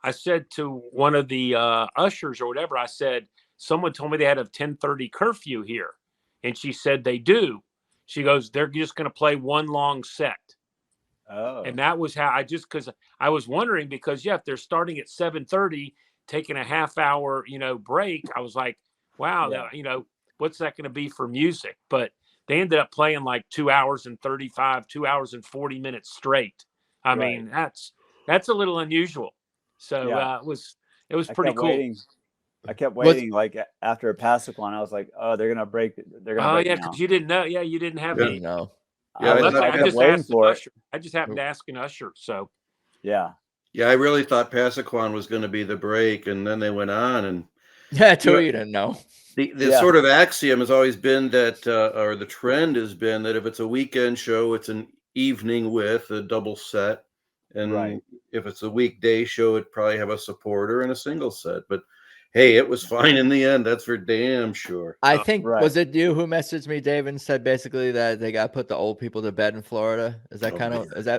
I said to one of the ushers or whatever, I said, someone told me they had a 10:30 curfew here. And she said they do. She goes, they're just going to play one long set. Oh. And that was how because I was wondering because, if they're starting at 7:30, taking a half hour, break, I was like, wow, that, what's that going to be for music? But they ended up playing like 2 hours and 2 hours and 40 minutes straight. I mean, that's a little unusual. So it was pretty cool. I kept waiting. Like after a Passaquan, I was like, "Oh, they're gonna break. They're gonna break." Oh yeah, because you didn't know. Yeah, you didn't have any. No. Yeah, I just asked an usher. I just happened to ask an usher. So yeah, I really thought Passaquan was going to be the break, and then they went on. And you didn't know. The sort of axiom has always been that, or the trend has been that if it's a weekend show, it's an evening with a double set. And if it's a weekday show, it'd probably have a supporter and a single set. But hey, it was fine in the end. That's for damn sure. I think, was it you who messaged me, Dave, and said basically that they got to put the old people to bed in Florida? Is that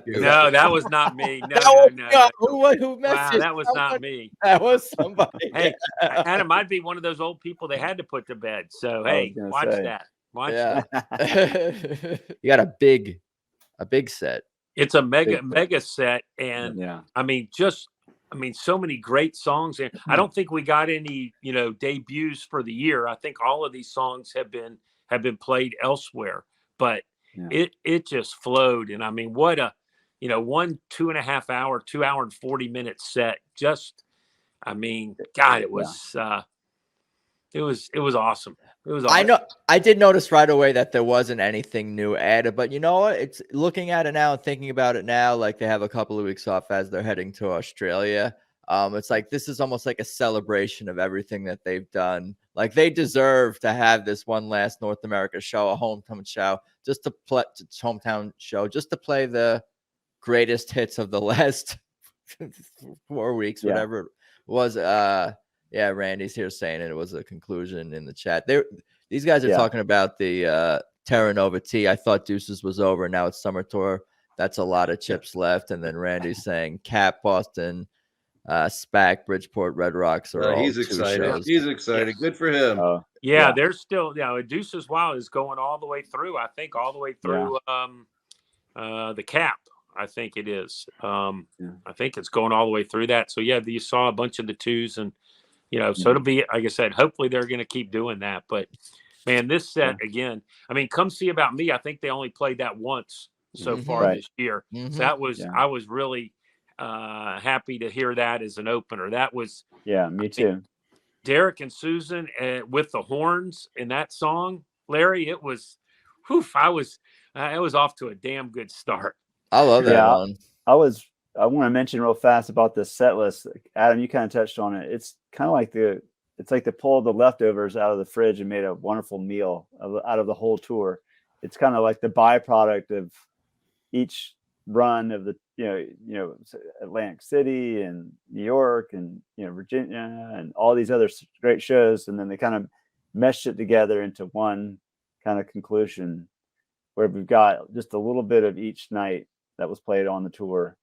No, that was not me. No. Who messaged? Wow, that was not me. That was somebody. Hey, and it might be one of those old people they had to put to bed. So, hey, watch that. Watch that. You got a big set. It's a mega set. And I mean, so many great songs. And I don't think we got any, debuts for the year. I think all of these songs have been played elsewhere, but it just flowed. And I mean, what a, 2.5 hour, 2 hour and 40 minute set. Just, I mean, God, it was awesome. It was awesome. I know. I did notice right away that there wasn't anything new added, but you know what? It's looking at it now and thinking about it now, like they have a couple of weeks off as they're heading to Australia. It's like this is almost like a celebration of everything that they've done. Like they deserve to have this one last North America show, a hometown show, just to play the greatest hits of the last 4 weeks, whatever it was. Randy's here saying it was a conclusion in the chat. These guys are talking about the Terra Nova T. I thought Deuces was over. Now it's Summer Tour. That's a lot of chips left. And then Randy's saying Cap, Boston, SPAC, Bridgeport, Red Rocks are all he's excited. Shows. He's excited. Good for him. They're still Deuces Wild is going all the way through. I think all the way through the Cap. I think it is. I think it's going all the way through that. So you saw a bunch of the twos and. So it'll be, like I said, hopefully they're going to keep doing that. But, man, this set, again, I mean, Come See About Me, I think they only played that once so far this year. So that was, I was really happy to hear that as an opener. That was. Yeah, me too. Derek and Susan with the horns in that song, Larry, it was, I was off to a damn good start. I love that one. I want to mention real fast about this set list. Adam, you kind of touched on it. It's kind of like it's like they pulled the leftovers out of the fridge and made a wonderful meal out of the whole tour. It's kind of like the byproduct of each run of the, Atlantic City and New York and, Virginia and all these other great shows. And then they kind of meshed it together into one kind of conclusion where we've got just a little bit of each night that was played on the tour.